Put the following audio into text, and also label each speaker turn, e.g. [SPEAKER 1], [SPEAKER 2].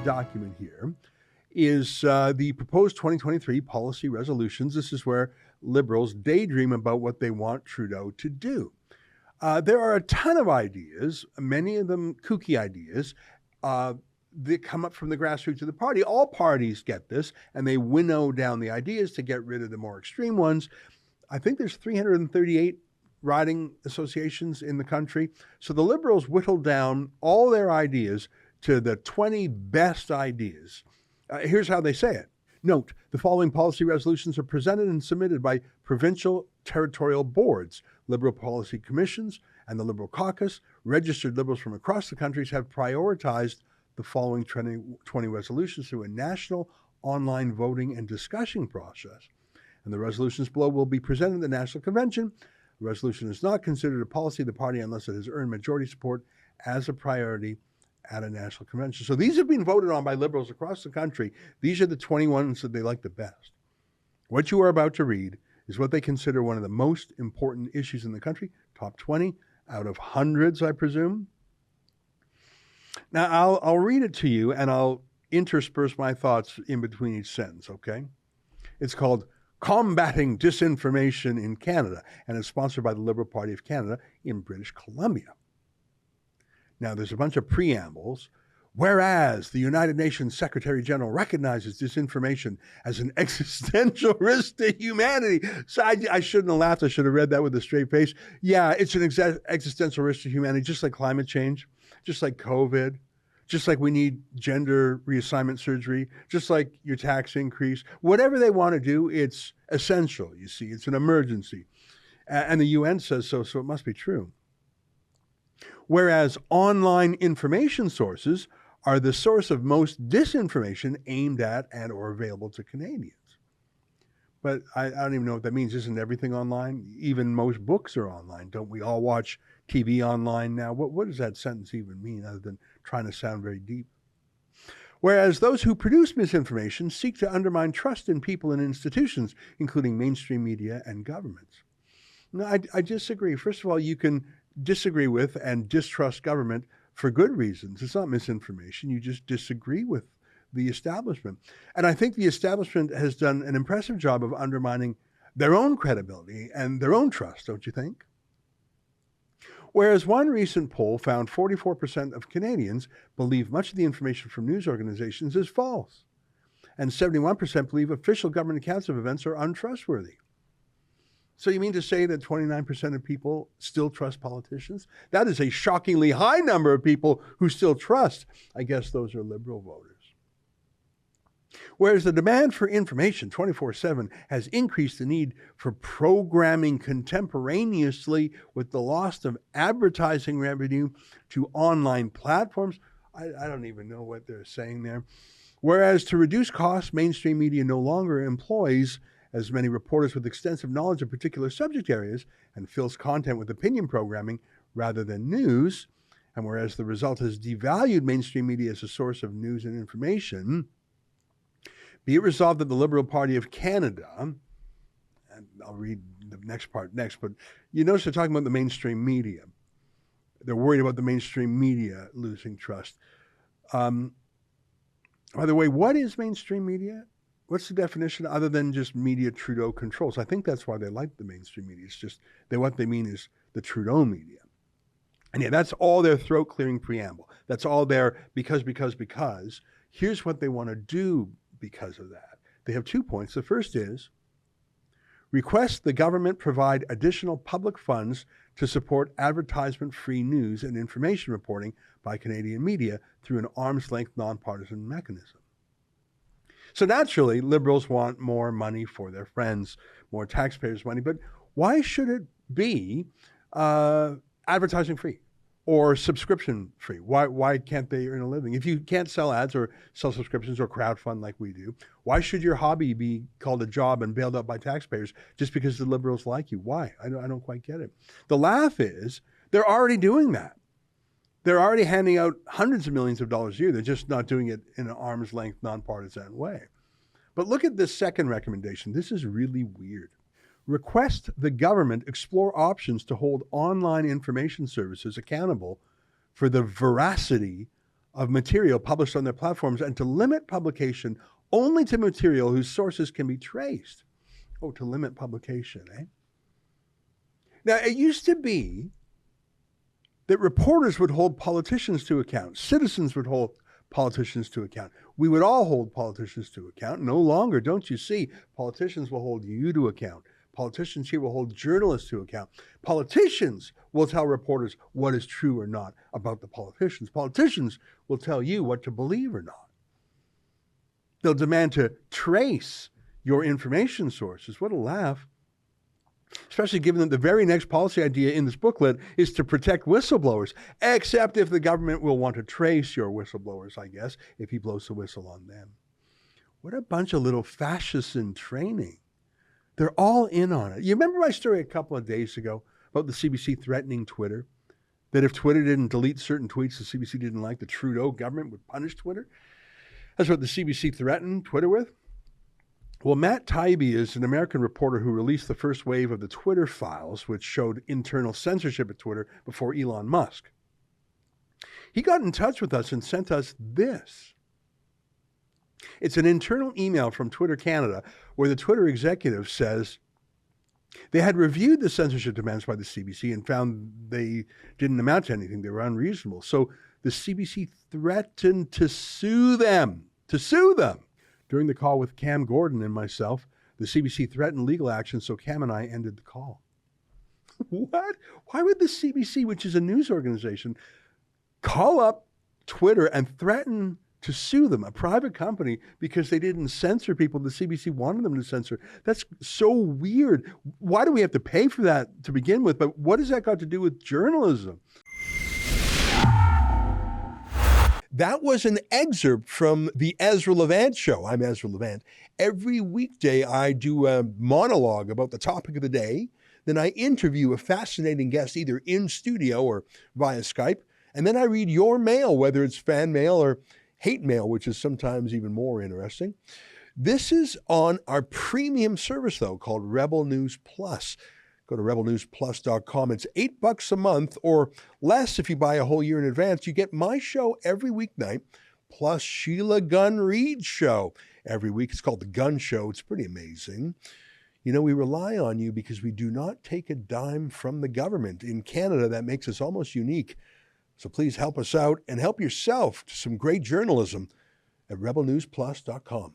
[SPEAKER 1] document here is the proposed 2023 policy resolutions. This is where Liberals daydream about what they want Trudeau to do. There are a ton of ideas, many of them kooky ideas, that come up from the grassroots of the party. All parties get this, and they winnow down the ideas to get rid of the more extreme ones. I think there's 338 riding associations in the country. So the Liberals whittled down all their ideas to the 20 best ideas. Here's how they say it. Note, the following policy resolutions are presented and submitted by provincial territorial boards, Liberal policy commissions, and the Liberal caucus. Registered Liberals from across the country have prioritized the following 20 resolutions through a national online voting and discussion process. And the resolutions below will be presented at the National Convention. The resolution is not considered a policy of the party unless it has earned majority support as a priority at a national convention. So these have been voted on by Liberals across the country. These are the 20 ones that they like the best. What you are about to read is what they consider one of the most important issues in the country, top 20 out of hundreds, I presume. Now, I'll read it to you, and I'll intersperse my thoughts in between each sentence, okay? It's called Combating Disinformation in Canada, and it's sponsored by the Liberal Party of Canada in British Columbia. Now, there's a bunch of preambles. Whereas the United Nations Secretary General recognizes disinformation as an existential risk to humanity. So I shouldn't have laughed. I should have read that with a straight face. Yeah, it's an existential risk to humanity, just like climate change, just like COVID, just like we need gender reassignment surgery, just like your tax increase. Whatever they want to do, it's essential, you see. It's an emergency. And the UN says so, so it must be true. Whereas online information sources are the source of most disinformation aimed at and or available to Canadians. But I don't even know what that means. Isn't everything online? Even most books are online. Don't we all watch TV online now? What does that sentence even mean other than trying to sound very deep? Whereas those who produce misinformation seek to undermine trust in people and institutions, including mainstream media and governments. No, I disagree. First of all, you can disagree with and distrust government for good reasons. It's not misinformation. You just disagree with the establishment. And I think the establishment has done an impressive job of undermining their own credibility and their own trust, don't you think? Whereas one recent poll found 44% of Canadians believe much of the information from news organizations is false, and 71% believe official government accounts of events are untrustworthy. So you mean to say that 29% of people still trust politicians? That is a shockingly high number of people who still trust. I guess those are Liberal voters. Whereas the demand for information 24/7 has increased the need for programming contemporaneously with the loss of advertising revenue to online platforms. I don't even know what they're saying there. Whereas to reduce costs, mainstream media no longer employs as many reporters with extensive knowledge of particular subject areas and fills content with opinion programming rather than news. And whereas the result has devalued mainstream media as a source of news and information, be it resolved that the Liberal Party of Canada, and I'll read the next part next, but you notice they're talking about the mainstream media. They're worried about the mainstream media losing trust. By the way, what is mainstream media? What's the definition other than just media Trudeau controls? I think that's why they like the mainstream media. It's just what they mean is the Trudeau media. And yeah, that's all their throat-clearing preamble. That's all their because. Here's what they want to do because of that. They have 2 points. The first is request the government provide additional public funds to support advertisement-free news and information reporting by Canadian media through an arm's-length nonpartisan mechanism. So naturally, Liberals want more money for their friends, more taxpayers' money. But why should it be advertising-free or subscription-free? Why can't they earn a living? If you can't sell ads or sell subscriptions or crowdfund like we do, why should your hobby be called a job and bailed out by taxpayers just because the Liberals like you? Why? I don't quite get it. The laugh is they're already doing that. They're already handing out hundreds of millions of dollars a year. They're just not doing it in an arm's length, nonpartisan way. But look at this second recommendation. This is really weird. Request the government explore options to hold online information services accountable for the veracity of material published on their platforms and to limit publication only to material whose sources can be traced. Oh, to limit publication, eh? Now, it used to be that reporters would hold politicians to account. Citizens would hold politicians to account. We would all hold politicians to account. No longer, don't you see? Politicians will hold you to account. Politicians here will hold journalists to account. Politicians will tell reporters what is true or not about the politicians. Politicians will tell you what to believe or not. They'll demand to trace your information sources. What a laugh. Especially given that the very next policy idea in this booklet is to protect whistleblowers, except if the government will want to trace your whistleblowers, I guess, if he blows the whistle on them. What a bunch of little fascists in training. They're all in on it. You remember my story a couple of days ago about the CBC threatening Twitter? That if Twitter didn't delete certain tweets the CBC didn't like, the Trudeau government would punish Twitter? That's what the CBC threatened Twitter with. Well, Matt Taibbi is an American reporter who released the first wave of the Twitter files, which showed internal censorship at Twitter before Elon Musk. He got in touch with us and sent us this. It's an internal email from Twitter Canada where the Twitter executive says they had reviewed the censorship demands by the CBC and found they didn't amount to anything. They were unreasonable. So the CBC threatened to sue them. During the call with Cam Gordon and myself, the CBC threatened legal action, so Cam and I ended the call. What? Why would the CBC, which is a news organization, call up Twitter and threaten to sue them, a private company, because they didn't censor people the CBC wanted them to censor? That's so weird. Why do we have to pay for that to begin with? But what has that got to do with journalism? That was an excerpt from the Ezra Levant show. I'm Ezra Levant. Every weekday, I do a monologue about the topic of the day. Then I interview a fascinating guest either in studio or via Skype. And then I read your mail, whether it's fan mail or hate mail, which is sometimes even more interesting. This is on our premium service, though, called Rebel News Plus. Go to rebelnewsplus.com. It's $8 a month or less if you buy a whole year in advance. You get my show every weeknight, plus Sheila Gunn Reid's show every week. It's called The Gun Show. It's pretty amazing. You know, we rely on you because we do not take a dime from the government. In Canada, that makes us almost unique. So please help us out and help yourself to some great journalism at rebelnewsplus.com.